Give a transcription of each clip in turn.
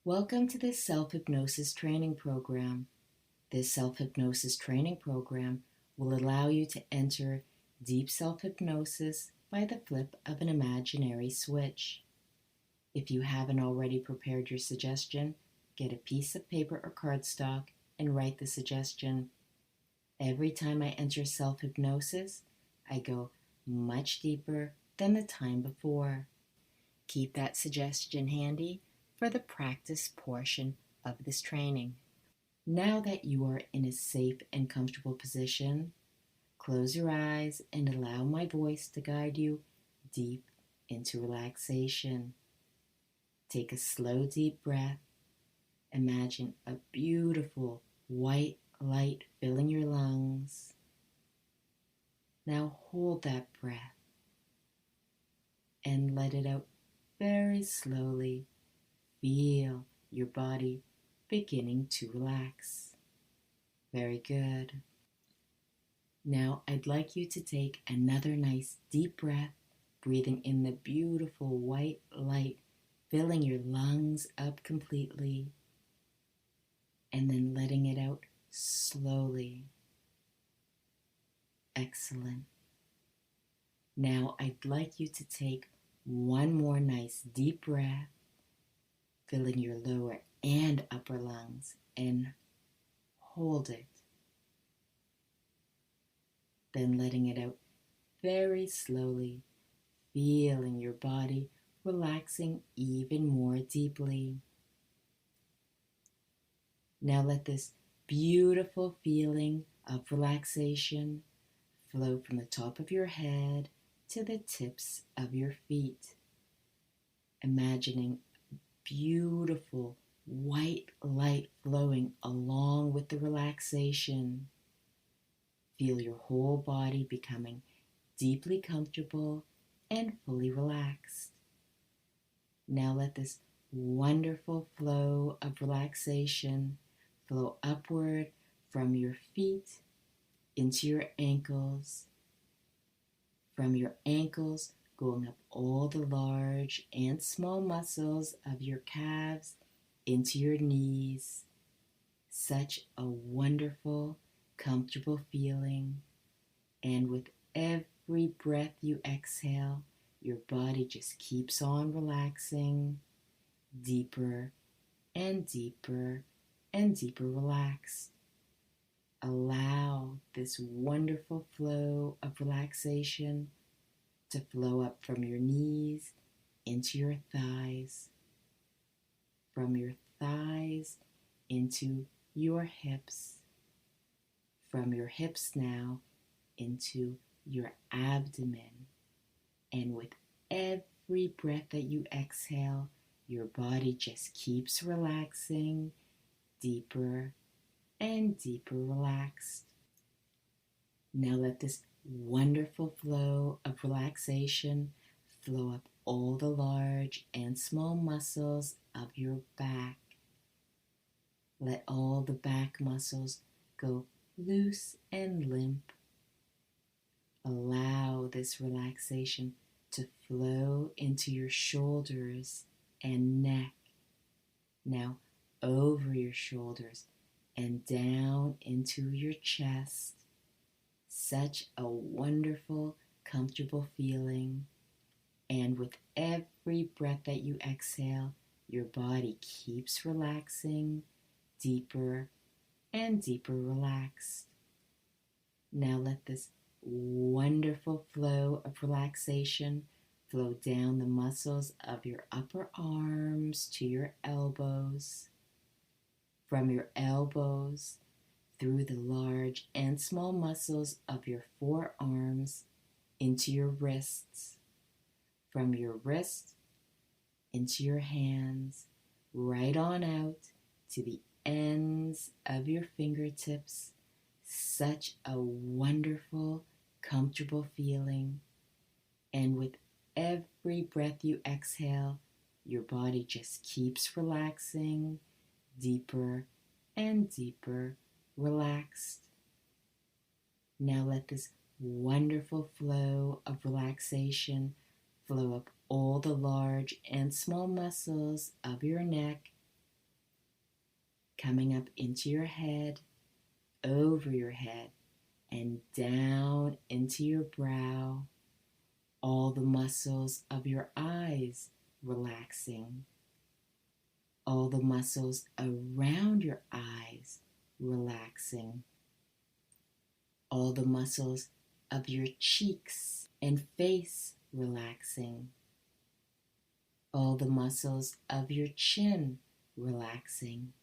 Welcome to this Self-Hypnosis training program. This Self-Hypnosis training program will allow you to enter deep self-hypnosis by the flip of an imaginary switch. If you haven't already prepared your suggestion, get a piece of paper or cardstock and write the suggestion. Every time I enter self-hypnosis, I go much deeper than the time before. Keep that suggestion handy for the practice portion of this training. Now that you are in a safe and comfortable position, close your eyes and allow my voice to guide you deep into relaxation. Take a slow, deep breath. Imagine a beautiful white light filling your lungs. Now hold that breath and let it out very slowly. Feel your body beginning to relax. Very good. Now I'd like you to take another nice deep breath, breathing in the beautiful white light, filling your lungs up completely, and then letting it out slowly. Excellent. Now I'd like you to take one more nice deep breath, filling your lower and upper lungs, and hold it. Then letting it out very slowly, feeling your body relaxing even more deeply. Now let this beautiful feeling of relaxation flow from the top of your head to the tips of your feet. Imagining beautiful white light flowing along with the relaxation. Feel your whole body becoming deeply comfortable and fully relaxed. Now let this wonderful flow of relaxation flow upward from your feet into your ankles, from your ankles going up all the large and small muscles of your calves into your knees. Such a wonderful, comfortable feeling. And with every breath you exhale, your body just keeps on relaxing, deeper and deeper and deeper relaxed. Allow this wonderful flow of relaxation to flow up from your knees into your thighs, from your thighs into your hips, from your hips now into your abdomen. And with every breath that you exhale, your body just keeps relaxing, deeper and deeper relaxed. Now let this wonderful flow of relaxation flow up all the large and small muscles of your back. Let all the back muscles go loose and limp. Allow this relaxation to flow into your shoulders and neck. Now over your shoulders and down into your chest. Such a wonderful, comfortable feeling. And with every breath that you exhale, your body keeps relaxing, deeper and deeper relaxed. Now let this wonderful flow of relaxation flow down the muscles of your upper arms to your elbows. From your elbows, through the large and small muscles of your forearms into your wrists. From your wrists into your hands, right on out to the ends of your fingertips. Such a wonderful, comfortable feeling. And with every breath you exhale, your body just keeps relaxing, deeper and deeper relaxed. Now let this wonderful flow of relaxation flow up all the large and small muscles of your neck coming up into your head, over your head, and down into your brow, all the muscles of your eyes relaxing, all the muscles around your eyes relaxing, all the muscles of your cheeks and face relaxing, all the muscles of your chin relaxing.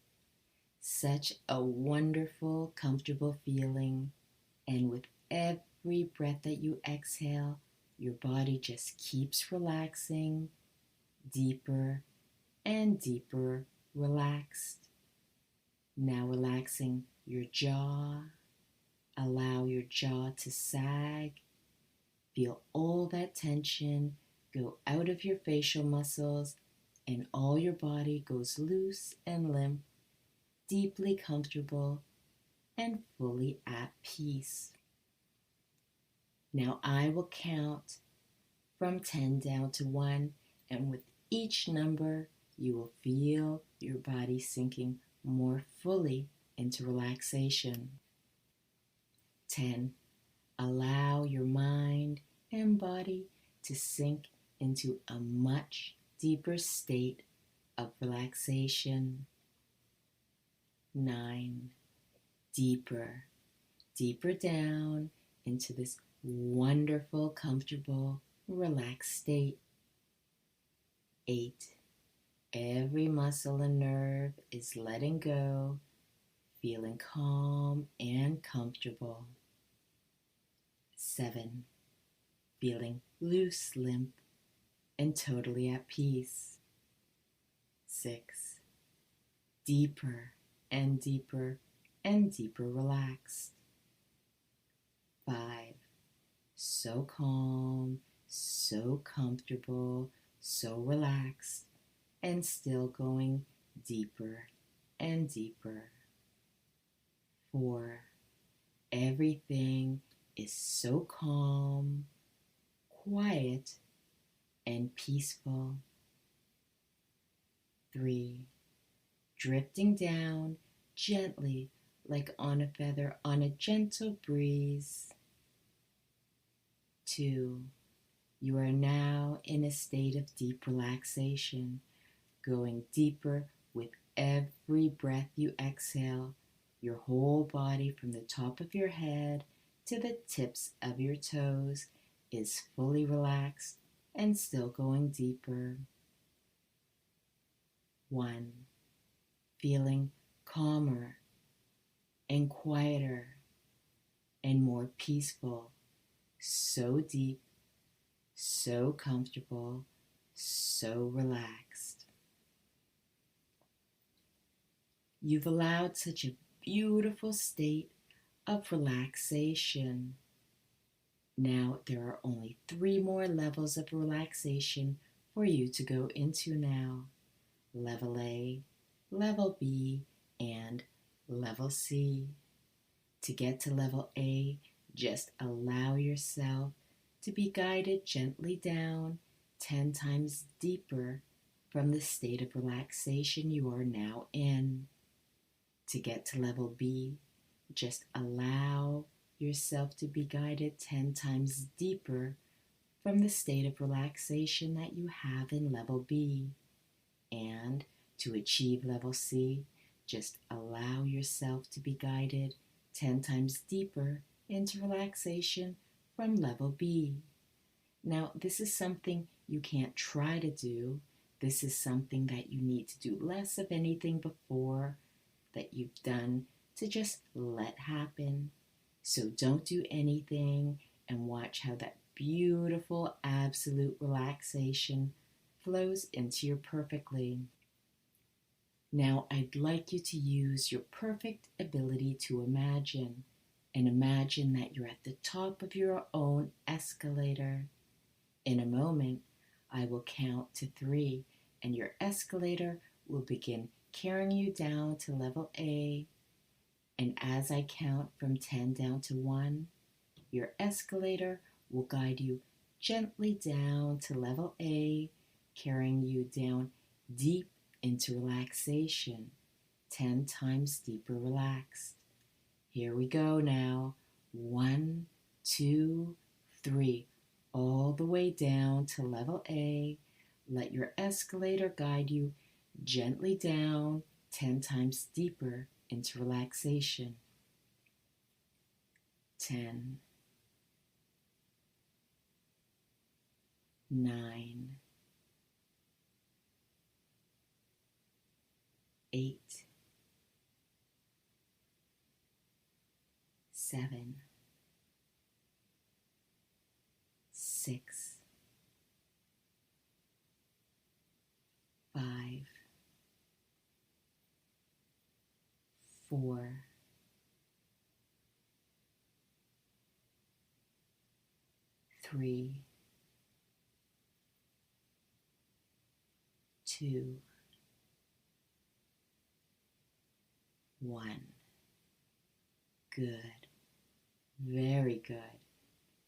Such a wonderful, comfortable feeling. And with every breath that you exhale, your body just keeps relaxing, deeper and deeper relaxed. Now relaxing your jaw. Allow your jaw to sag. Feel all that tension go out of your facial muscles, and all your body goes loose and limp, deeply comfortable and fully at peace. Now I will count from 10 down to 1, and with each number, you will feel your body sinking more fully into relaxation. 10. Allow your mind and body to sink into a much deeper state of relaxation. 9. Deeper down into this wonderful, comfortable, relaxed state. 8. Every muscle and nerve is letting go, feeling calm and comfortable. 7. Feeling loose, limp, and totally at peace. 6. Deeper and deeper and deeper relaxed. 5. So calm, so comfortable, so relaxed, and still going deeper and deeper. 4. Everything is so calm, quiet, and peaceful. 3. Drifting down gently like on a feather on a gentle breeze. 2. You are now in a state of deep relaxation, going deeper with every breath you exhale. Your whole body from the top of your head to the tips of your toes is fully relaxed and still going deeper. 1. Feeling calmer and quieter and more peaceful, so deep, so comfortable, so relaxed. You've allowed such a beautiful state of relaxation. Now there are only 3 more levels of relaxation for you to go into now. Level A, Level B, and Level C. To get to Level A, just allow yourself to be guided gently down 10 times deeper from the state of relaxation you are now in. To get to Level B, just allow yourself to be guided 10 times deeper from the state of relaxation that you have in Level B. And to achieve Level C, just allow yourself to be guided 10 times deeper into relaxation from Level B. Now, this is something you can't try to do. This is something that you need to do less of anything before that you've done to just let happen. So don't do anything and watch how that beautiful absolute relaxation flows into you perfectly. Now I'd like you to use your perfect ability to imagine, and imagine that you're at the top of your own escalator. In a moment, I will count to 3, and your escalator will begin carrying you down to Level A. And as I count from 10 down to 1, your escalator will guide you gently down to Level A, carrying you down deep into relaxation, 10 times deeper relaxed. Here we go now. 1, 2, 3. All the way down to level A. Let your escalator guide you gently down 10 times deeper into relaxation. 10, 9, 8, 7, 6, 5, 4, 3, 2, 1. Good. Very good.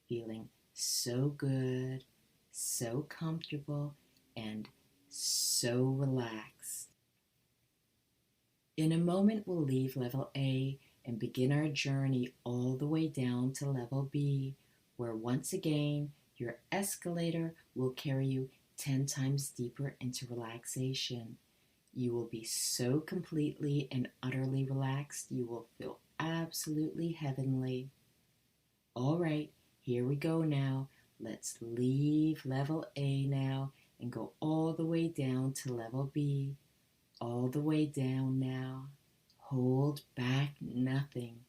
Feeling so good, so comfortable, and so relaxed. In a moment, we'll leave level A and begin our journey all the way down to level B, where once again, your escalator will carry you 10 times deeper into relaxation. You will be so completely and utterly relaxed, you will feel absolutely heavenly. All right, here we go now. Let's leave level A now and go all the way down to level B. All the way down now. Hold back nothing.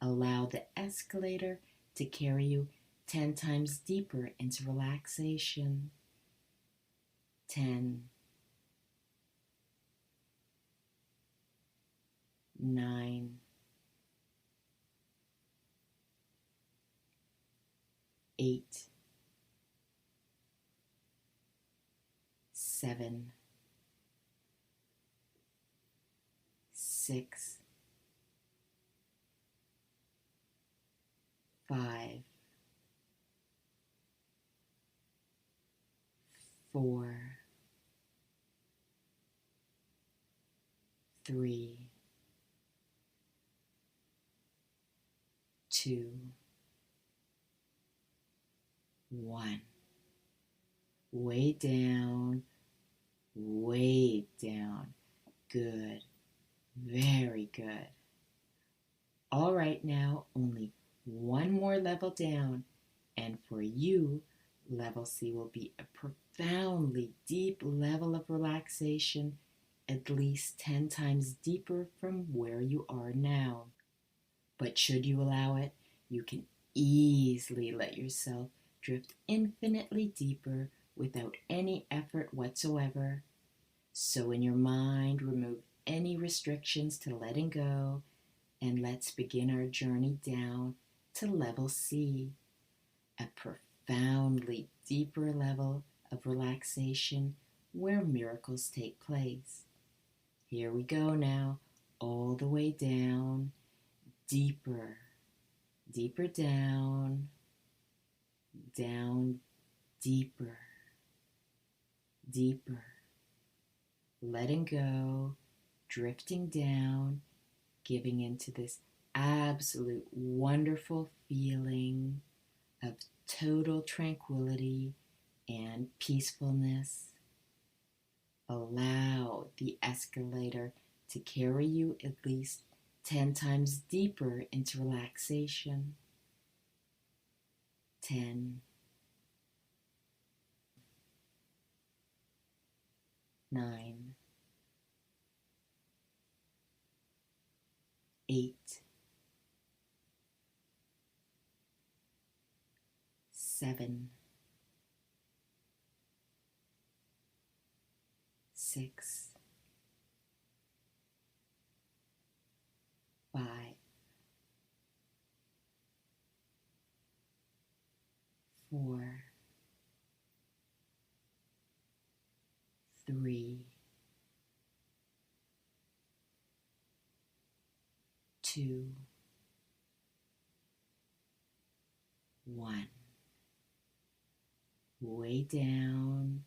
Allow the escalator to carry you 10 times deeper into relaxation. 10, 9, 8, 7, 6, 5, 4, 3, 2, 1. Way down, way down. Good. Very good. All right, now only one more level down, and for you, level C will be a profoundly deep level of relaxation, at least 10 times deeper from where you are now. But should you allow it, you can easily let yourself drift infinitely deeper without any effort whatsoever. So in your mind, remove any restrictions to letting go, and let's begin our journey down to level C, a profoundly deeper level of relaxation where miracles take place. Here we go now, all the way down, deeper, deeper down, down, deeper, deeper, letting go, drifting down, giving into this absolute wonderful feeling of total tranquility and peacefulness. Allow the escalator to carry you at least 10 times deeper into relaxation. 10, 9, 8, 7, 6, 5, 4, 3, 2, 1. Way down,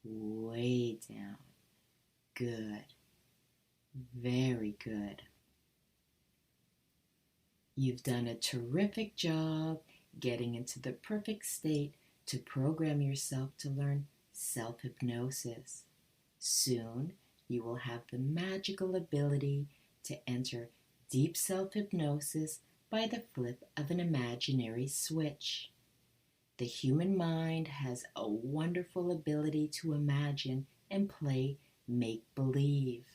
way down. Good. Very good. You've done a terrific job getting into the perfect state to program yourself to learn self-hypnosis. Soon, you will have the magical ability to enter deep self-hypnosis by the flip of an imaginary switch. The human mind has a wonderful ability to imagine and play make-believe.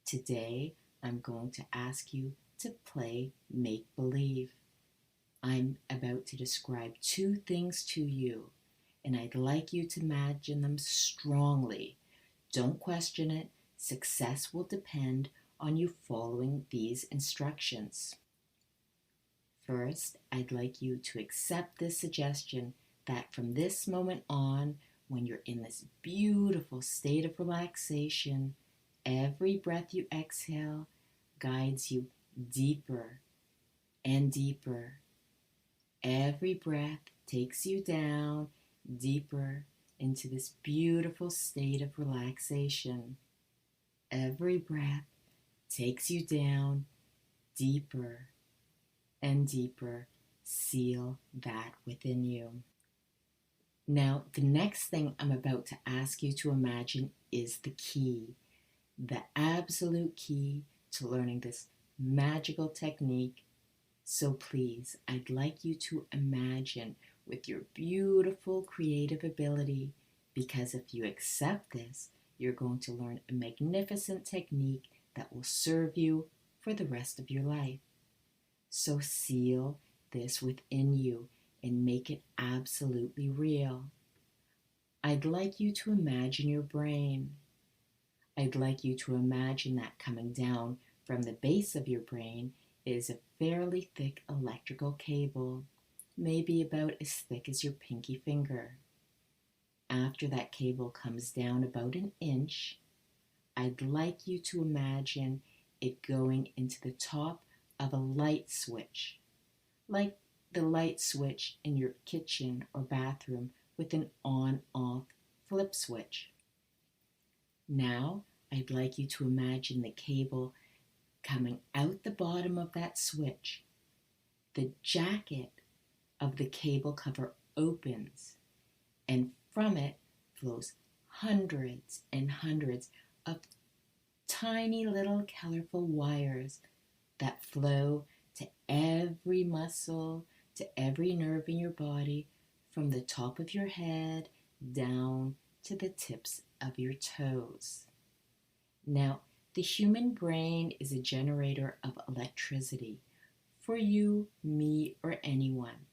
Today, I'm going to ask you to play make-believe. I'm about to describe two things to you, and I'd like you to imagine them strongly. Don't question it. Success will depend on you following these instructions. First, I'd like you to accept this suggestion that from this moment on, when you're in this beautiful state of relaxation, every breath you exhale guides you deeper and deeper. Every breath takes you down deeper into this beautiful state of relaxation. Every breath takes you down deeper and deeper. Seal that within you. Now, the next thing I'm about to ask you to imagine is the key, the absolute key to learning this magical technique. So please, I'd like you to imagine with your beautiful creative ability, because if you accept this, you're going to learn a magnificent technique that will serve you for the rest of your life. So seal this within you and make it absolutely real. I'd like you to imagine your brain. I'd like you to imagine that coming down from the base of your brain is a fairly thick electrical cable, maybe about as thick as your pinky finger. After that cable comes down about an inch, I'd like you to imagine it going into the top of a light switch, like the light switch in your kitchen or bathroom with an on-off flip switch. Now, I'd like you to imagine the cable coming out the bottom of that switch. The jacket of the cable cover opens, and from it flows hundreds and hundreds of tiny little colorful wires that flow to every muscle, to every nerve in your body, from the top of your head down to the tips of your toes. Now, the human brain is a generator of electricity for you, me, or anyone.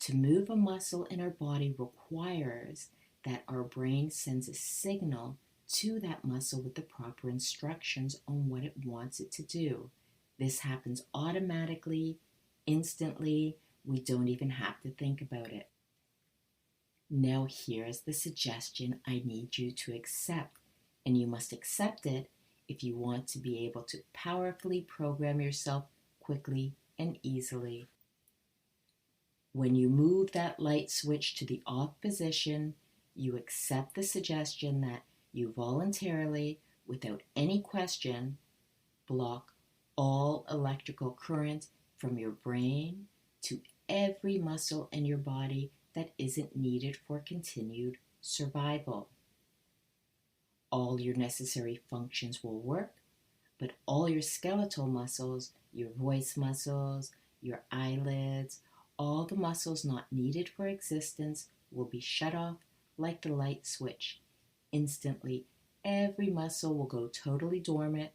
To move a muscle in our body requires that our brain sends a signal to that muscle with the proper instructions on what it wants it to do. This happens automatically, instantly. We don't even have to think about it. Now here's the suggestion I need you to accept, and you must accept it if you want to be able to powerfully program yourself quickly and easily. When you move that light switch to the off position, you accept the suggestion that you voluntarily, without any question, block all electrical current from your brain to every muscle in your body that isn't needed for continued survival. All your necessary functions will work, but all your skeletal muscles, your voice muscles, your eyelids, all the muscles not needed for existence will be shut off like the light switch. Instantly, every muscle will go totally dormant,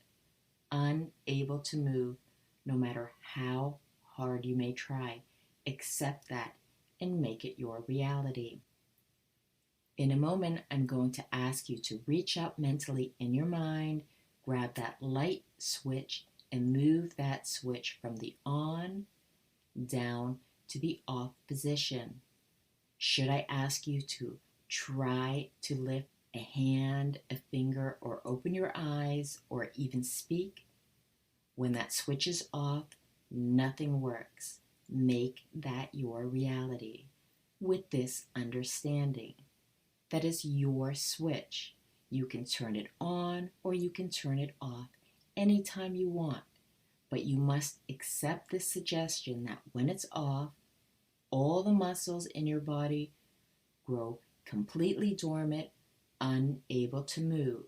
unable to move, no matter how hard you may try. Accept that and make it your reality. In a moment, I'm going to ask you to reach out mentally in your mind, grab that light switch, and move that switch from the on down to the off position. Should I ask you to try to lift a hand, a finger, or open your eyes, or even speak? When that switch is off, nothing works. Make that your reality with this understanding. That is your switch. You can turn it on or you can turn it off anytime you want. But you must accept this suggestion that when it's off, all the muscles in your body grow completely dormant, unable to move.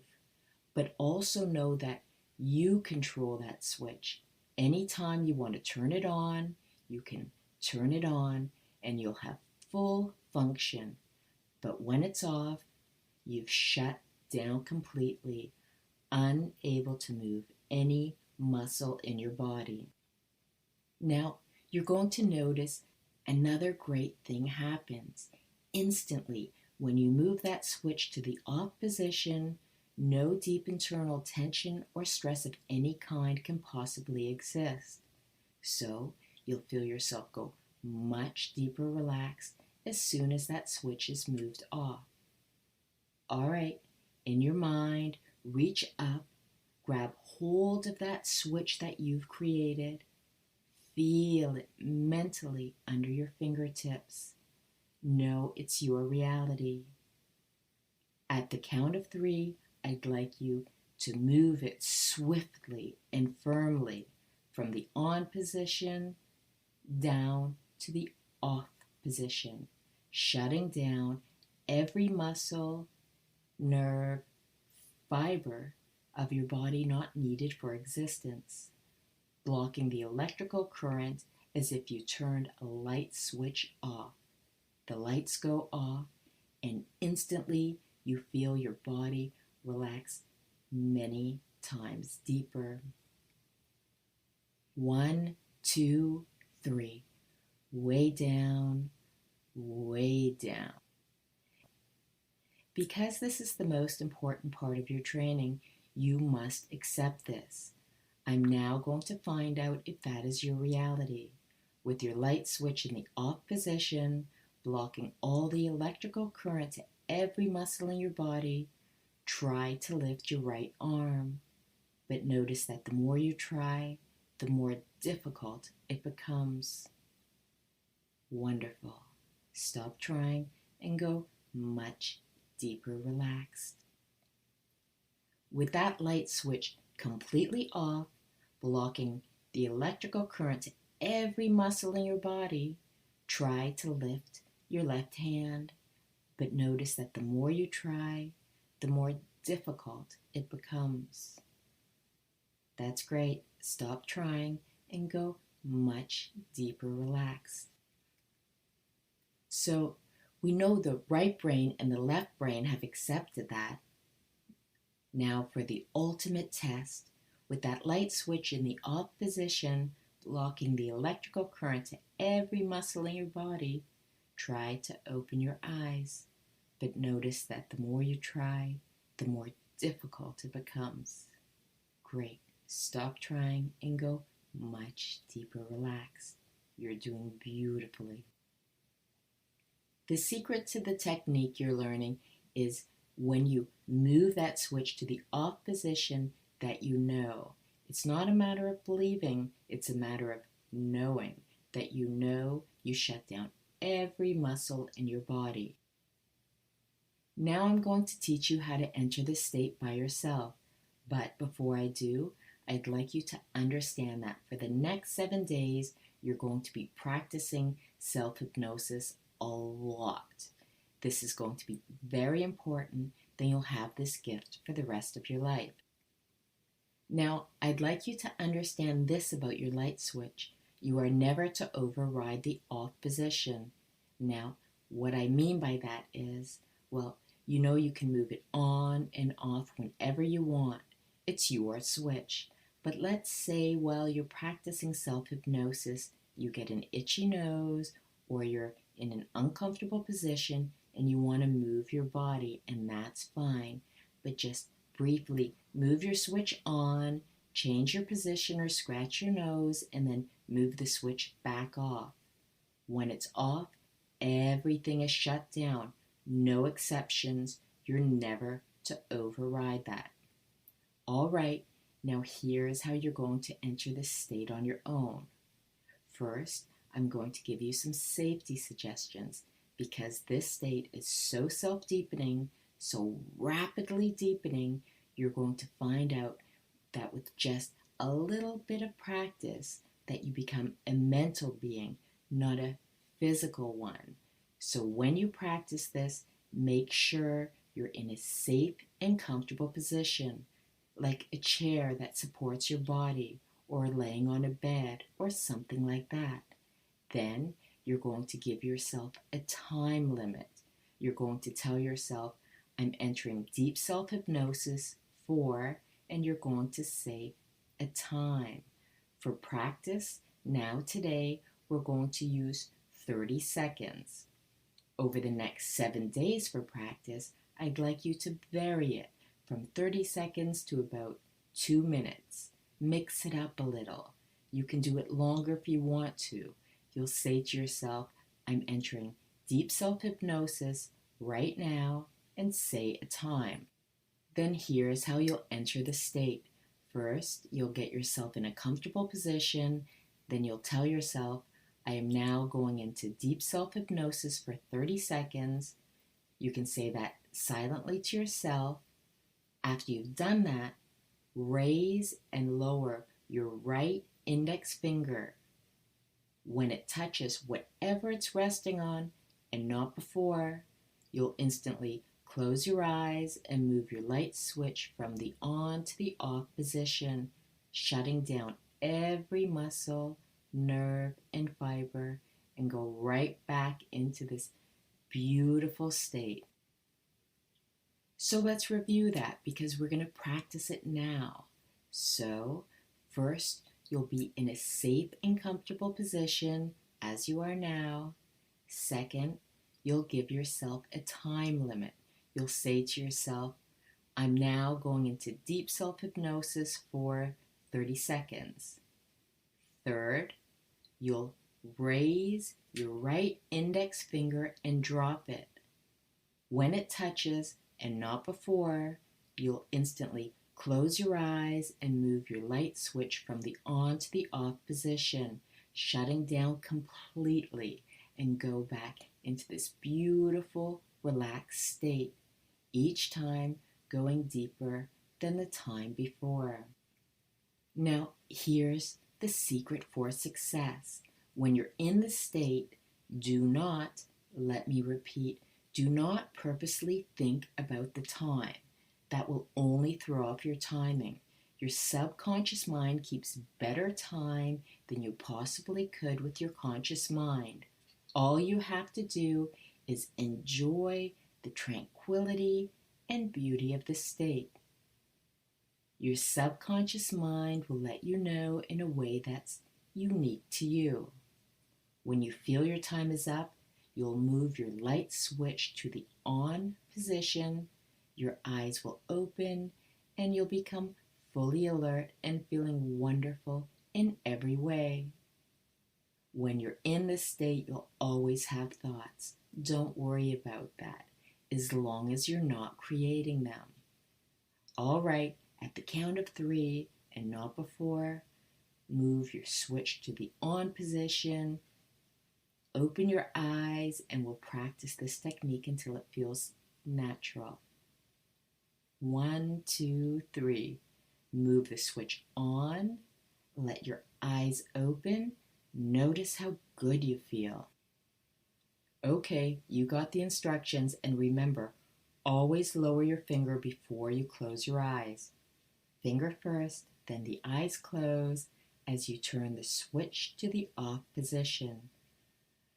But also know that you control that switch. Anytime you want to turn it on, you can turn it on and you'll have full function. But when it's off, you've shut down completely, unable to move any muscle in your body. Now, you're going to notice another great thing happens. Instantly, when you move that switch to the off position, no deep internal tension or stress of any kind can possibly exist. So, you'll feel yourself go much deeper relaxed as soon as that switch is moved off. All right, in your mind, reach up, grab hold of that switch that you've created. Feel it mentally under your fingertips. Know it's your reality. At the count of 3, I'd like you to move it swiftly and firmly from the on position down to the off position, shutting down every muscle, nerve, fiber of your body not needed for existence, blocking the electrical current as if you turned a light switch off. The lights go off, and instantly you feel your body relax many times deeper. 1, 2, 3. Way down, way down. Because this is the most important part of your training, you must accept this. I'm now going to find out if that is your reality. With your light switch in the off position, blocking all the electrical current to every muscle in your body, try to lift your right arm. But notice that the more you try, the more difficult it becomes. Wonderful. Stop trying and go much deeper relaxed. With that light switch completely off, blocking the electrical current to every muscle in your body, try to lift your left hand. But notice that the more you try, the more difficult it becomes. That's great. Stop trying and go much deeper relaxed. So we know the right brain and the left brain have accepted that. Now for the ultimate test, with that light switch in the off position, blocking the electrical current to every muscle in your body, try to open your eyes. But notice that the more you try, the more difficult it becomes. Great. Stop trying and go much deeper relaxed. You're doing beautifully. The secret to the technique you're learning is when you move that switch to the off position that you know. It's not a matter of believing, it's a matter of knowing that you know you shut down every muscle in your body. Now I'm going to teach you how to enter this state by yourself. But before I do, I'd like you to understand that for the next 7 days, you're going to be practicing self-hypnosis a lot. This is going to be very important, then you'll have this gift for the rest of your life. Now, I'd like you to understand this about your light switch. You are never to override the off position. Now, what I mean by that is, well, you know you can move it on and off whenever you want. It's your switch. But let's say while you're practicing self-hypnosis, you get an itchy nose or you're in an uncomfortable position and you want to move your body, and that's fine. But just briefly move your switch on, change your position or scratch your nose, and then move the switch back off. When it's off, everything is shut down. No exceptions. You're never to override that. All right, now here's how you're going to enter this state on your own. First, I'm going to give you some safety suggestions because this state is so self-deepening, so rapidly deepening, you're going to find out that with just a little bit of practice that you become a mental being, not a physical one. So when you practice this, make sure you're in a safe and comfortable position, like a chair that supports your body, or laying on a bed, or something like that. Then you're going to give yourself a time limit. You're going to tell yourself, I'm entering deep self-hypnosis for, and you're going to say a time. For practice, now today, we're going to use 30 seconds. Over the next 7 days for practice, I'd like you to vary it from 30 seconds to about 2 minutes. Mix it up a little. You can do it longer if you want to. You'll say to yourself, I'm entering deep self-hypnosis right now, and say a time. Then here's how you'll enter the state. First, you'll get yourself in a comfortable position. Then you'll tell yourself, I am now going into deep self-hypnosis for 30 seconds. You can say that silently to yourself. After you've done that, raise and lower your right index finger. When it touches whatever it's resting on and not before, you'll instantly close your eyes and move your light switch from the on to the off position, shutting down every muscle, nerve, and fiber, and go right back into this beautiful state. So let's review that because we're going to practice it now. So first, you'll be in a safe and comfortable position as you are now. Second, you'll give yourself a time limit. You'll say to yourself, I'm now going into deep self-hypnosis for 30 seconds. Third, you'll raise your right index finger and drop it. When it touches, and not before, you'll instantly close your eyes and move your light switch from the on to the off position, shutting down completely, and go back into this beautiful, relaxed state, each time going deeper than the time before. Now, here's the secret for success. When you're in the state, do not, let me repeat, do not purposely think about the time. That will only throw off your timing. Your subconscious mind keeps better time than you possibly could with your conscious mind. All you have to do is enjoy the tranquility and beauty of the state. Your subconscious mind will let you know in a way that's unique to you. When you feel your time is up, you'll move your light switch to the on position, your eyes will open, and you'll become fully alert and feeling wonderful in every way. When you're in this state, you'll always have thoughts. Don't worry about that, as long as you're not creating them. All right, at the count of 3 and not before, move your switch to the on position. Open your eyes and we'll practice this technique until it feels natural. 1, 2, 3. Move the switch on. Let your eyes open. Notice how good you feel. Okay, you got the instructions, and remember, always lower your finger before you close your eyes. Finger first, then the eyes close as you turn the switch to the off position.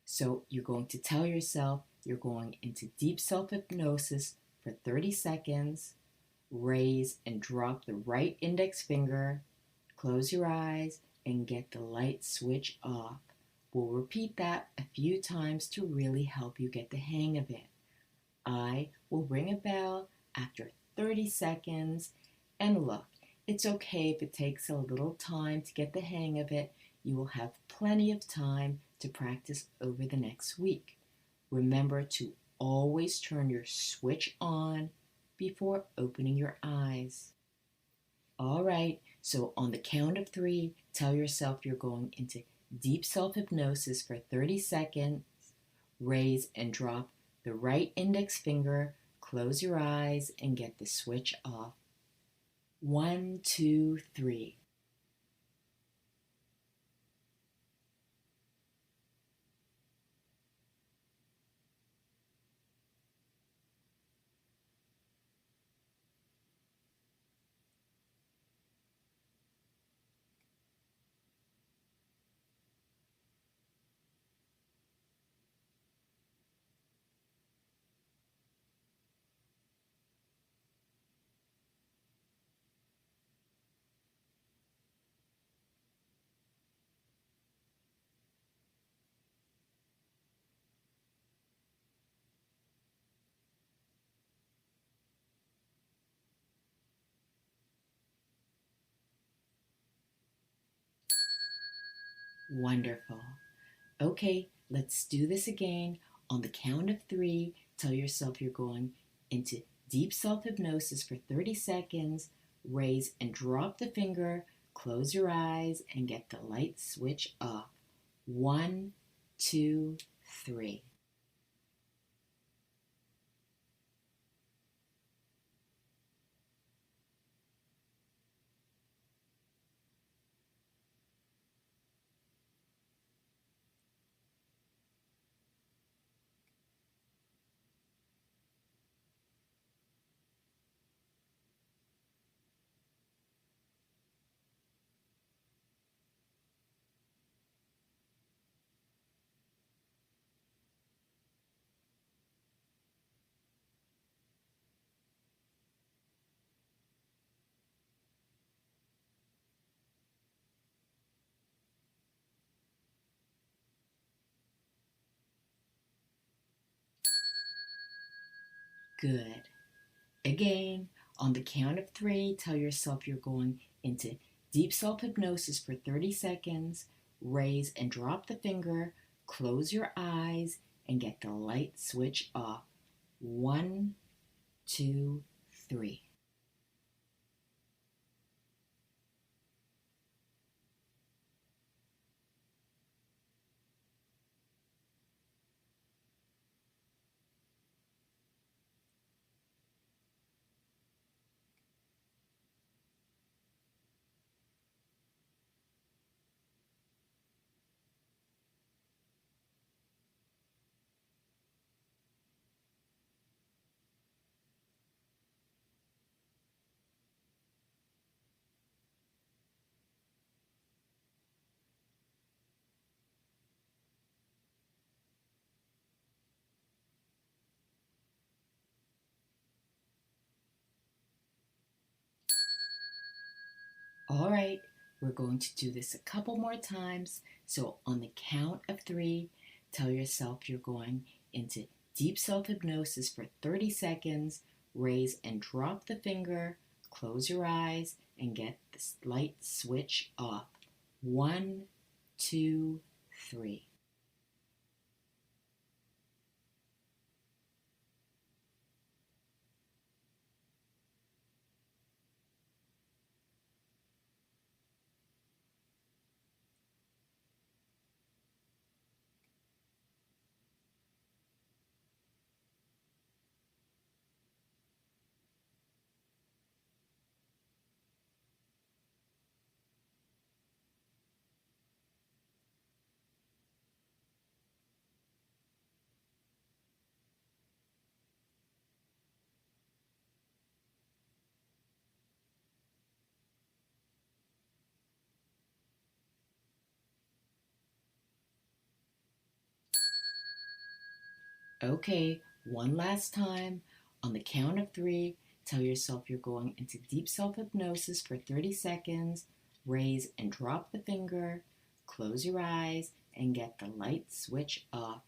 So you're going to tell yourself you're going into deep self-hypnosis for 30 seconds. Raise and drop the right index finger. Close your eyes and get the light switch off. We'll repeat that a few times to really help you get the hang of it. I will ring a bell after 30 seconds. And look, it's okay if it takes a little time to get the hang of it. You will have plenty of time to practice over the next week. Remember to always turn your switch on before opening your eyes. All right, so on the count of 3, tell yourself you're going into deep self-hypnosis for 30 seconds. Raise and drop the right index finger. Close your eyes and get the switch off. 1, 2, 3. Wonderful. Okay, let's do this again. On the count of 3, tell yourself you're going into deep self-hypnosis for 30 seconds. Raise and drop the finger. Close your eyes and get the light switch off. 1, 2, 3. Good. Again, on the count of 3, tell yourself you're going into deep self-hypnosis for 30 seconds. Raise and drop the finger. Close your eyes and get the light switch off. 1, 2, 3. All right, we're going to do this a couple more times. So on the count of 3, tell yourself you're going into deep self-hypnosis for 30 seconds. Raise and drop the finger. Close your eyes and get the light switch off. 1, 2, 3. Okay, one last time. On the count of 3, tell yourself you're going into deep self hypnosis for 30 seconds. Raise and drop the finger. Close your eyes and get the light switch off.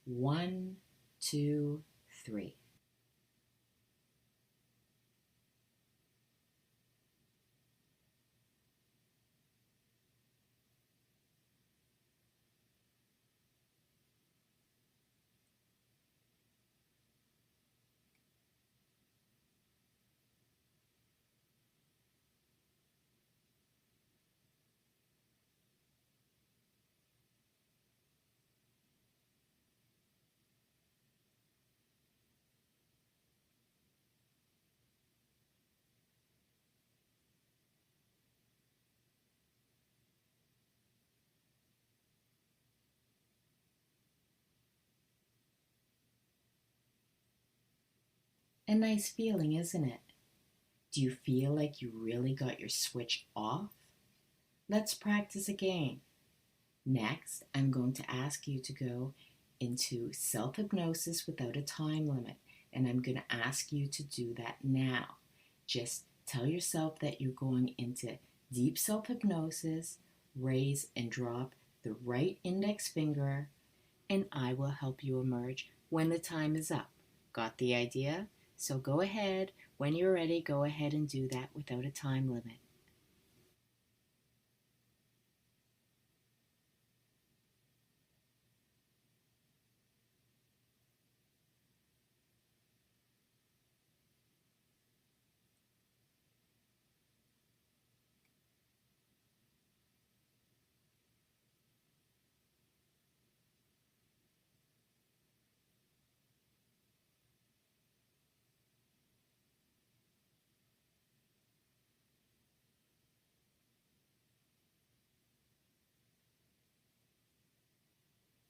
1, 2, 3. A nice feeling, isn't it? Do you feel like you really got your switch off? Let's practice again. Next, I'm going to ask you to go into self-hypnosis without a time limit, and I'm going to ask you to do that now. Just tell yourself that you're going into deep self-hypnosis, raise and drop the right index finger, and I will help you emerge when the time is up. Got the idea? So go ahead. When you're ready, go ahead and do that without a time limit.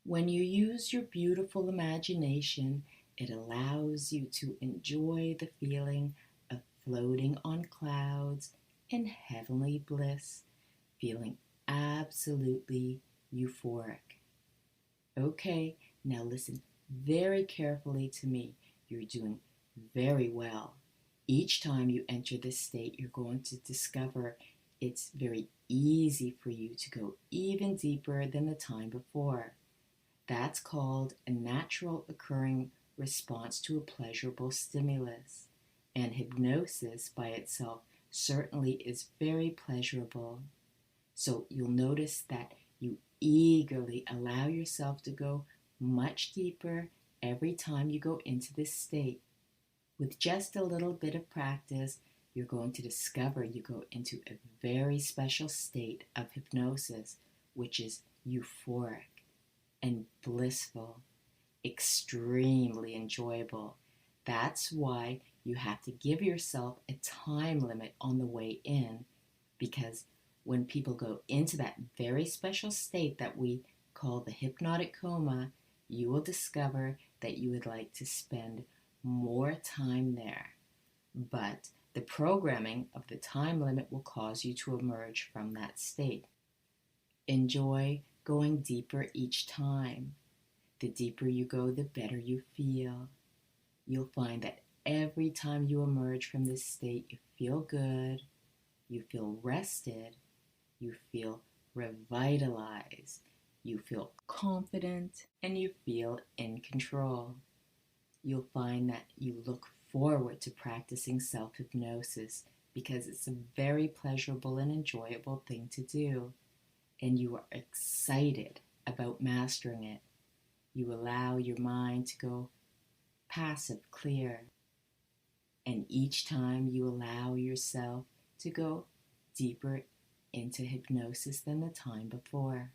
When you use your beautiful imagination, it allows you to enjoy the feeling of floating on clouds in heavenly bliss, feeling absolutely euphoric. Okay, now listen very carefully to me. You're doing very well. Each time you enter this state, you're going to discover it's very easy for you to go even deeper than the time before. That's called a natural occurring response to a pleasurable stimulus. And hypnosis by itself certainly is very pleasurable. So you'll notice that you eagerly allow yourself to go much deeper every time you go into this state. With just a little bit of practice, you're going to discover you go into a very special state of hypnosis, which is euphoric and blissful, extremely enjoyable. That's why you have to give yourself a time limit on the way in, because when people go into that very special state that we call the hypnotic coma, you will discover that you would like to spend more time there. But the programming of the time limit will cause you to emerge from that state. Enjoy going deeper each time. The deeper you go, the better you feel. You'll find that every time you emerge from this state, you feel good, you feel rested, you feel revitalized, you feel confident, and you feel in control. You'll find that you look forward to practicing self-hypnosis because it's a very pleasurable and enjoyable thing to do, and you are excited about mastering it. You allow your mind to go passive, clear, and each time you allow yourself to go deeper into hypnosis than the time before.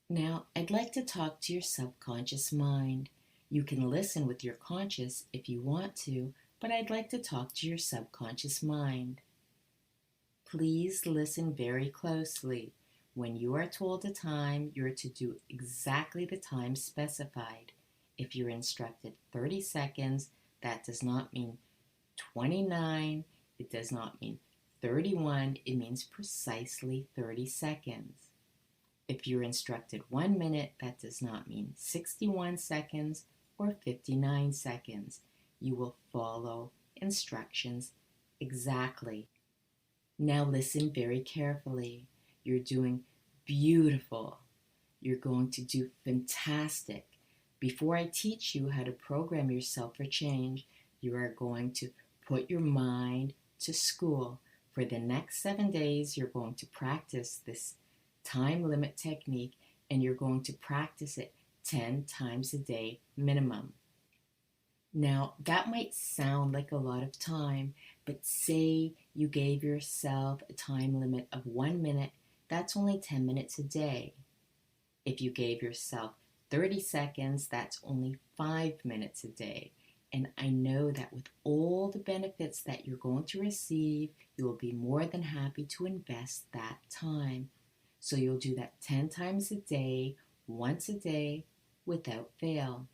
Now, I'd like to talk to your subconscious mind. You can listen with your conscious if you want to, but I'd like to talk to your subconscious mind. Please listen very closely. When you are told a time, you're to do exactly the time specified. If you're instructed 30 seconds, that does not mean 29, it does not mean 31, it means precisely 30 seconds. If you're instructed 1 minute, that does not mean 61 seconds or 59 seconds. You will follow instructions exactly. Now listen very carefully. You're doing beautiful. You're going to do fantastic. Before I teach you how to program yourself for change, you are going to put your mind to school. For the next 7 days, you're going to practice this time limit technique, and you're going to practice it 10 times a day minimum. Now, that might sound like a lot of time, but say you gave yourself a time limit of 1 minute, that's only 10 minutes a day. If you gave yourself 30 seconds, that's only 5 minutes a day. And I know that with all the benefits that you're going to receive, you will be more than happy to invest that time. So you'll do that 10 times a day, once a day, without fail.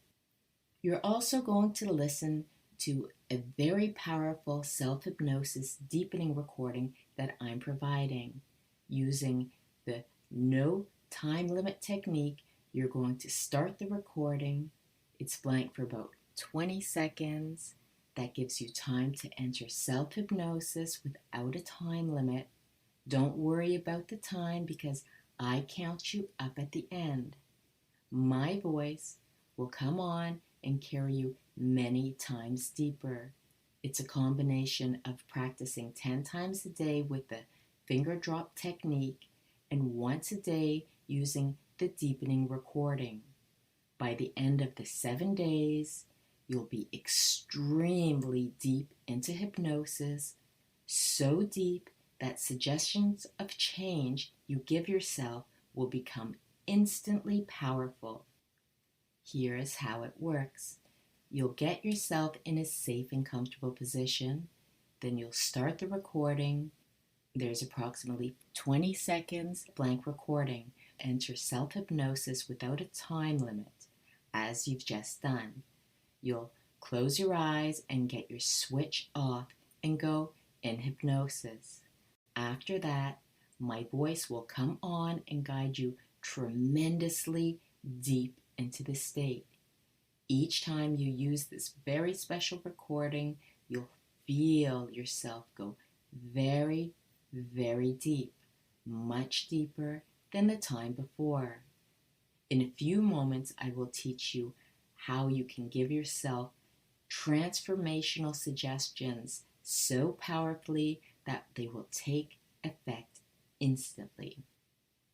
You're also going to listen to a very powerful self-hypnosis deepening recording that I'm providing. Using the no time limit technique, you're going to start the recording. It's blank for about 20 seconds. That gives you time to enter self-hypnosis without a time limit. Don't worry about the time because I count you up at the end. My voice will come on and carry you many times deeper. It's a combination of practicing 10 times a day with the finger drop technique and once a day using the deepening recording. By the end of the 7 days, you'll be extremely deep into hypnosis, so deep that suggestions of change you give yourself will become instantly powerful. Here is how it works. You'll get yourself in a safe and comfortable position. Then you'll start the recording. There's approximately 20 seconds blank recording. Enter self-hypnosis without a time limit, as you've just done. You'll close your eyes and get your switch off and go in hypnosis. After that, my voice will come on and guide you tremendously deep into the state. Each time you use this very special recording, you'll feel yourself go very, very deep, much deeper than the time before. In a few moments, I will teach you how you can give yourself transformational suggestions so powerfully that they will take effect instantly.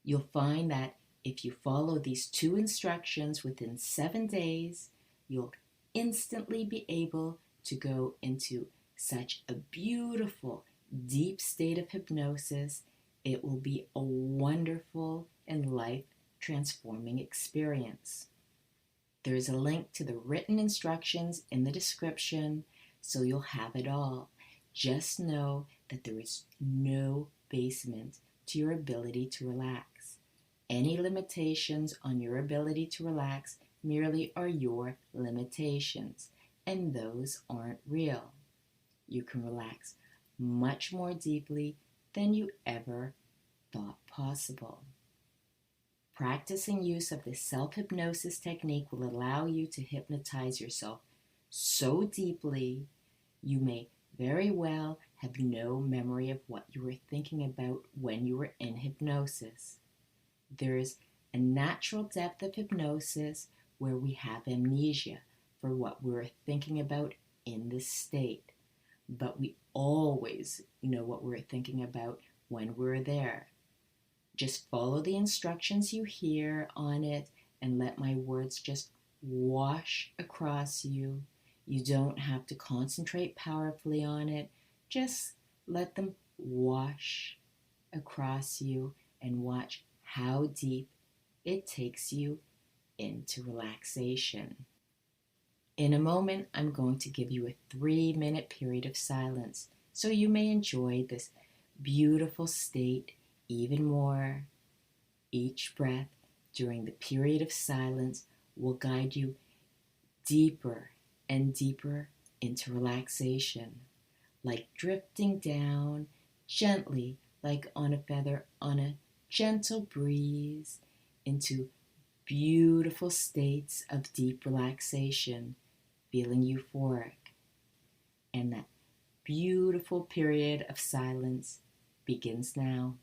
You'll find that if you follow these 2 instructions within 7 days, you'll instantly be able to go into such a beautiful, deep state of hypnosis. It will be a wonderful and life-transforming experience. There is a link to the written instructions in the description, so you'll have it all. Just know that there is no basement to your ability to relax. Any limitations on your ability to relax merely are your limitations, and those aren't real. You can relax much more deeply than you ever thought possible. Practicing use of this self-hypnosis technique will allow you to hypnotize yourself so deeply you may very well have no memory of what you were thinking about when you were in hypnosis. There is a natural depth of hypnosis where we have amnesia for what we were thinking about in this state, but we always know what we're thinking about when we're there. Just follow the instructions you hear on it and let my words just wash across you. You don't have to concentrate powerfully on it. Just let them wash across you and watch how deep it takes you into relaxation. In a moment, I'm going to give you a 3-minute period of silence so you may enjoy this beautiful state even more. Each breath during the period of silence will guide you deeper and deeper into relaxation, like drifting down gently, like on a feather on a gentle breeze, into beautiful states of deep relaxation, feeling euphoric. And that beautiful period of silence begins now.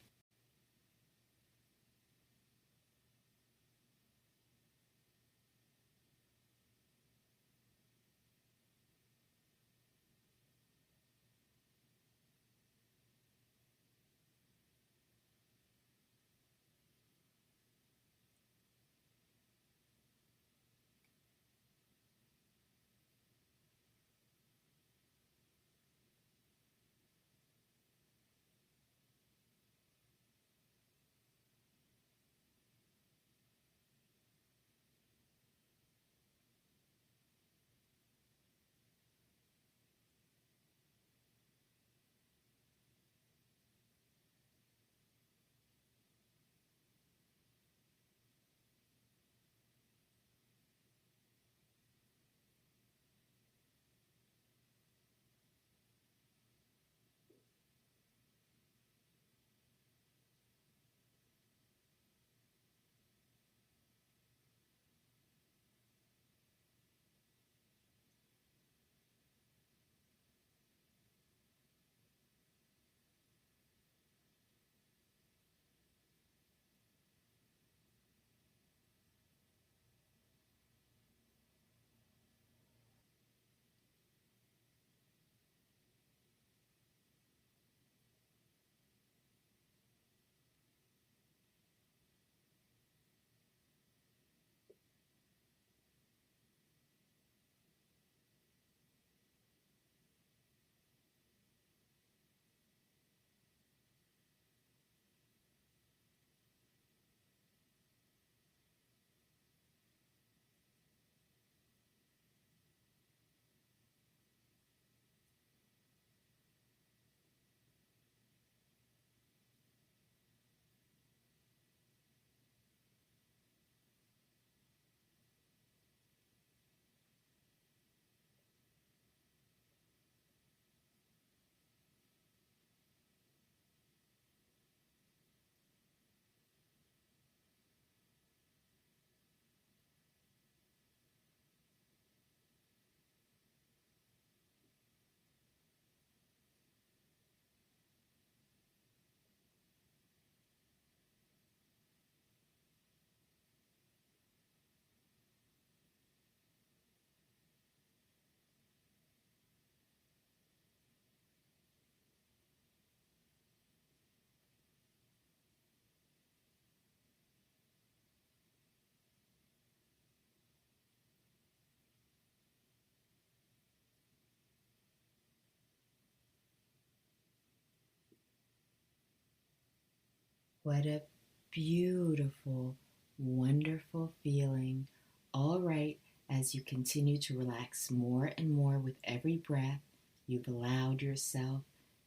What a beautiful, wonderful feeling. All right, as you continue to relax more and more with every breath, you've allowed yourself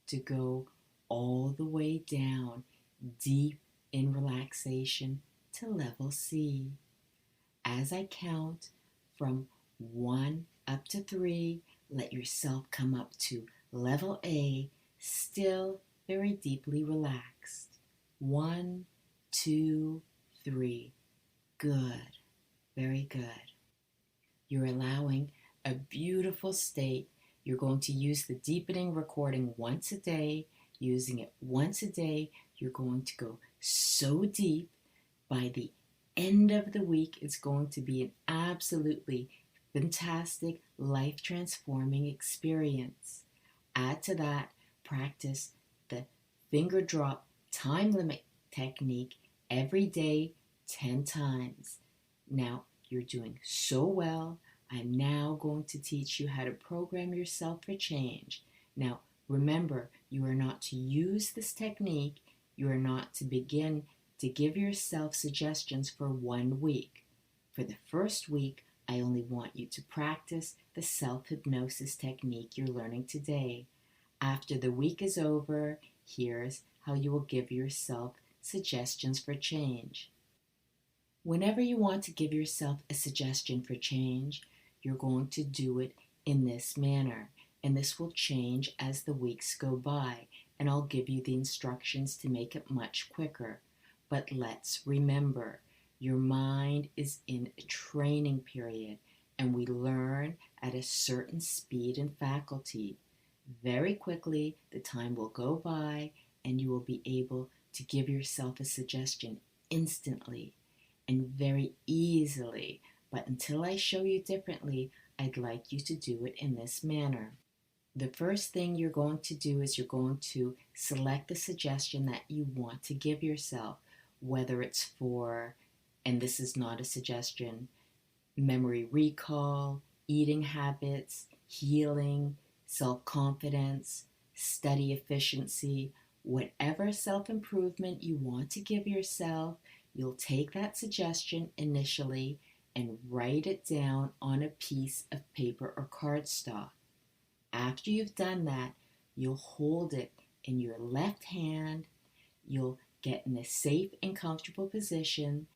to go all the way down, deep in relaxation to level C. As I count from 1 up to 3, let yourself come up to level A, still very deeply relaxed. 1, 2, 3. Good. Very good. You're allowing a beautiful state. You're going to use the deepening recording once a day. Using it once a day, you're going to go so deep. By the end of the week, it's going to be an absolutely fantastic, life-transforming experience. Add to that, practice the finger drop time limit technique every day 10 times. Now, you're doing so well. I'm now going to teach you how to program yourself for change. Now, remember, you are not to use this technique. You are not to begin to give yourself suggestions for 1 week. For the first week, I only want you to practice the self-hypnosis technique you're learning today. After the week is over, here's how you will give yourself suggestions for change. Whenever you want to give yourself a suggestion for change, you're going to do it in this manner, and this will change as the weeks go by, and I'll give you the instructions to make it much quicker. But let's remember, your mind is in a training period, and we learn at a certain speed and faculty. Very quickly, the time will go by, and you will be able to give yourself a suggestion instantly and very easily. But until I show you differently, I'd like you to do it in this manner. The first thing you're going to do is you're going to select the suggestion that you want to give yourself, whether it's for, and this is not a suggestion, memory recall, eating habits, healing, self-confidence, study efficiency, whatever self-improvement you want to give yourself, you'll take that suggestion initially and write it down on a piece of paper or cardstock. After you've done that, you'll hold it in your left hand, you'll get in a safe and comfortable position,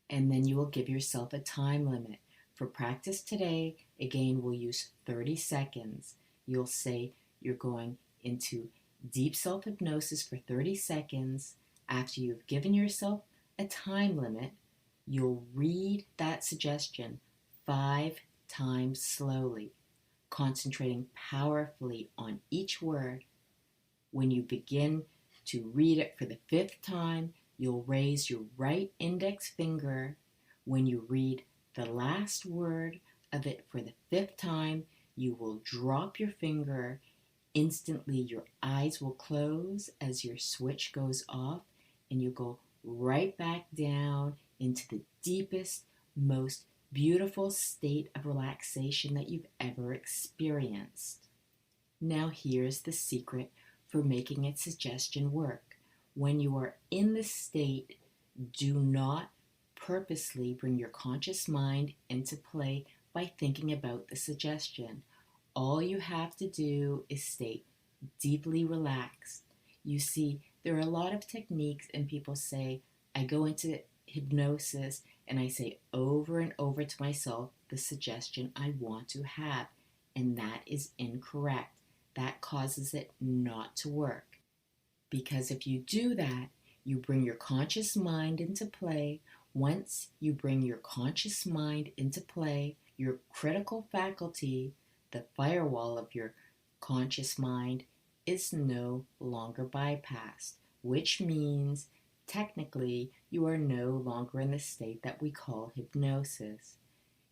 and then you will give yourself a time limit. For practice today, again, we'll use 30 seconds. You'll say you're going into deep self-hypnosis for 30 seconds. After you've given yourself a time limit, you'll read that suggestion 5 times slowly, concentrating powerfully on each word. When you begin to read it for the 5th time, you'll raise your right index finger. When you read the last word of it for the 5th time, you will drop your finger. Instantly, your eyes will close as your switch goes off, and you go right back down into the deepest, most beautiful state of relaxation that you've ever experienced. Now here's the secret for making a suggestion work. When you are in this state, do not purposely bring your conscious mind into play by thinking about the suggestion. All you have to do is stay deeply relaxed. You see, there are a lot of techniques, and people say, I go into hypnosis and I say over and over to myself the suggestion I want to have, and that is incorrect. That causes it not to work. Because if you do that, you bring your conscious mind into play. Once you bring your conscious mind into play, your critical faculty, the firewall of your conscious mind, is no longer bypassed, which means technically you are no longer in the state that we call hypnosis.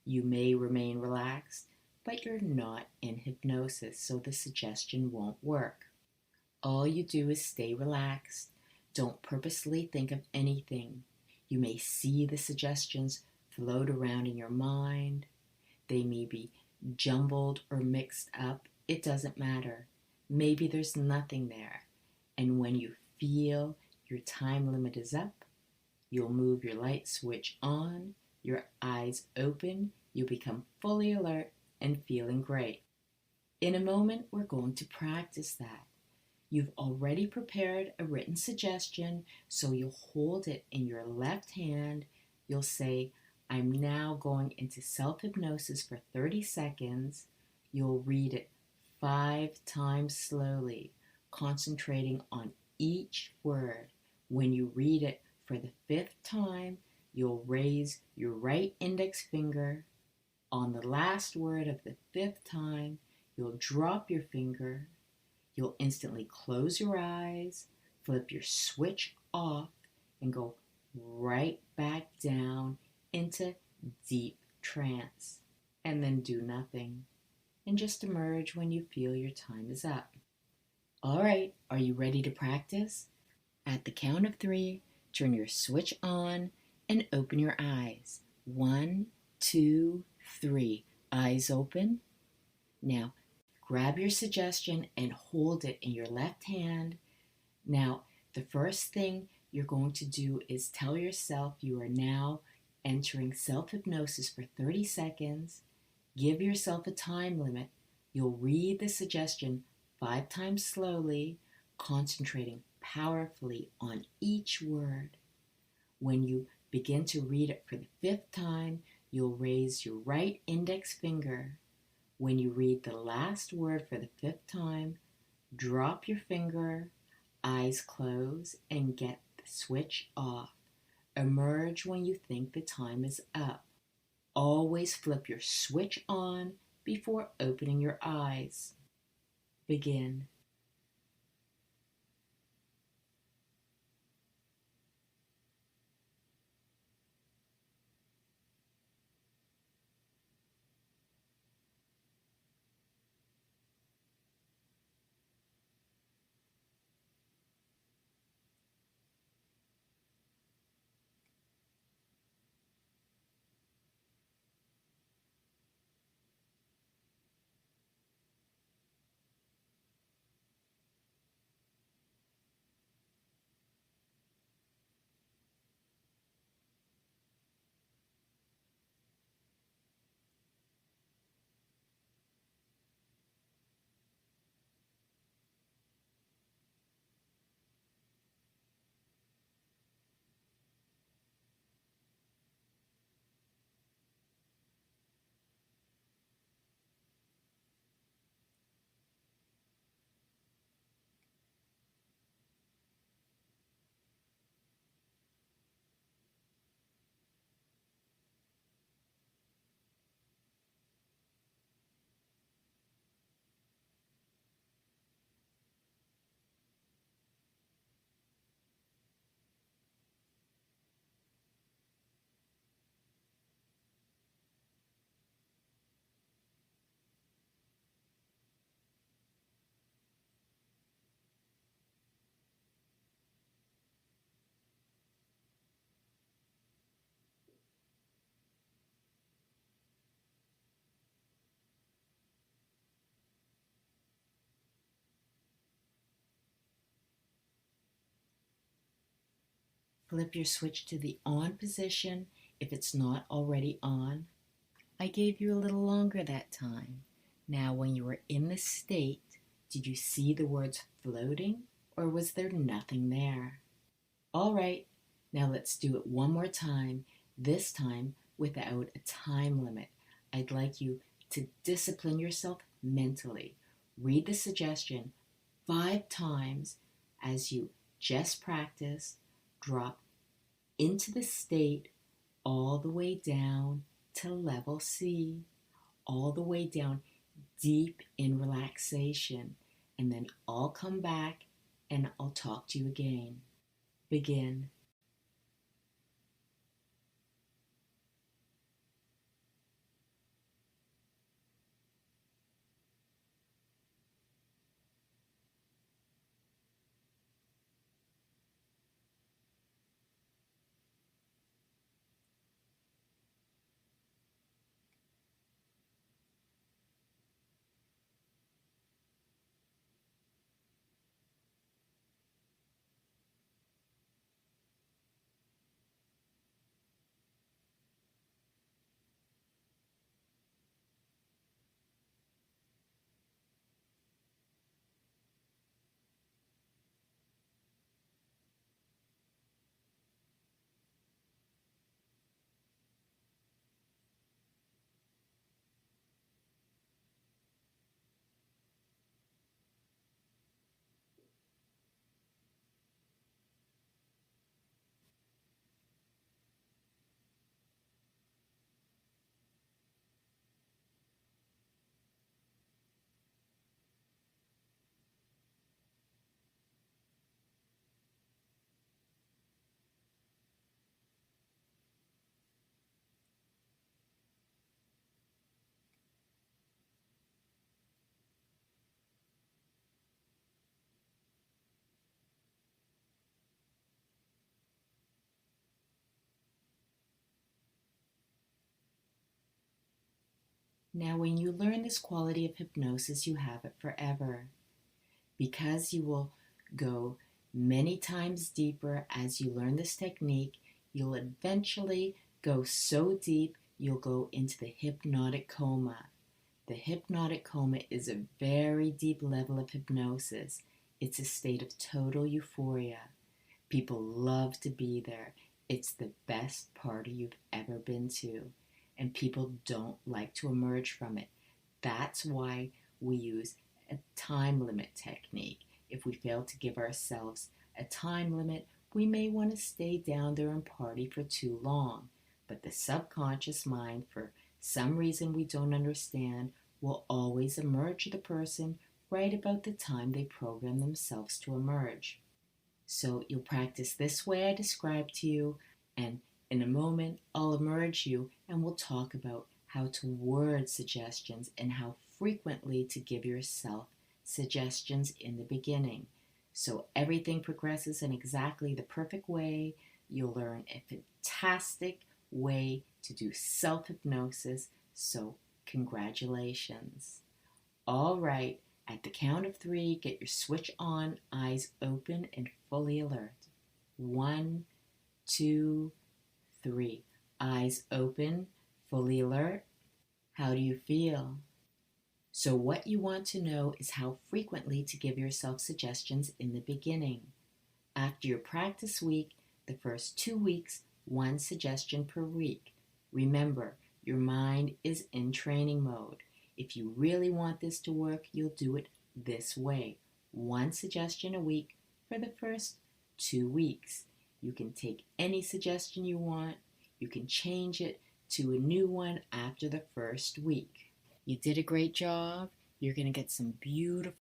You may remain relaxed, but you're not in hypnosis, so the suggestion won't work. All you do is stay relaxed. Don't purposely think of anything. You may see the suggestions float around in your mind. They may be jumbled or mixed up. It doesn't matter. Maybe there's nothing there. And when you feel your time limit is up, you'll move your light switch on, your eyes open, you become fully alert and feeling great. In a moment, we're going to practice that. You've already prepared a written suggestion, so you'll hold it in your left hand. You'll say, I'm now going into self-hypnosis for 30 seconds. You'll read it 5 times slowly, concentrating on each word. When you read it for the 5th time, you'll raise your right index finger. On the last word of the 5th time, you'll drop your finger. You'll instantly close your eyes, flip your switch off, and go right back down into deep trance. And then do nothing. And just emerge when you feel your time is up. All right, are you ready to practice? At the count of 3, turn your switch on and open your eyes. 1, 2, 3. Eyes open. Now, grab your suggestion and hold it in your left hand. Now, the first thing you're going to do is tell yourself you are now entering self-hypnosis for 30 seconds. Give yourself a time limit. You'll read the suggestion 5 times slowly, concentrating powerfully on each word. When you begin to read it for the 5th time, you'll raise your right index finger. When you read the last word for the 5th time, drop your finger, eyes close, and get the switch off. Emerge when you think the time is up. Always flip your switch on before opening your eyes. Begin. Flip your switch to the on position if it's not already on. I gave you a little longer that time. Now, when you were in this state, did you see the words floating, or was there nothing there? All right, now let's do it one more time, this time without a time limit. I'd like you to discipline yourself mentally. Read the suggestion 5 times as you just practiced. Drop into the state all the way down to level C, all the way down deep in relaxation, and then I'll come back and I'll talk to you again. Begin. Now, when you learn this quality of hypnosis, you have it forever, because you will go many times deeper as you learn this technique. You'll eventually go so deep, you'll go into the hypnotic coma. The hypnotic coma is a very deep level of hypnosis. It's a state of total euphoria. People love to be there. It's the best party you've ever been to. And people don't like to emerge from it. That's why we use a time limit technique. If we fail to give ourselves a time limit, we may want to stay down there and party for too long. But the subconscious mind, for some reason we don't understand, will always emerge the person right about the time they program themselves to emerge. So you'll practice this way I described to you, and in a moment I'll emerge you and we'll talk about how to word suggestions and how frequently to give yourself suggestions in the beginning. So everything progresses in exactly the perfect way. You'll learn a fantastic way to do self-hypnosis, so congratulations. All right, at the count of 3, get your switch on, eyes open, and fully alert. 1, 2, 3. Eyes open, fully alert. How do you feel? So what you want to know is how frequently to give yourself suggestions in the beginning. After your practice week, the first 2 weeks, 1 suggestion per week. Remember, your mind is in training mode. If you really want this to work, you'll do it this way. 1 suggestion a week for the first 2 weeks. You can take any suggestion you want. You can change it to a new one after the first week. You did a great job. You're going to get some beautiful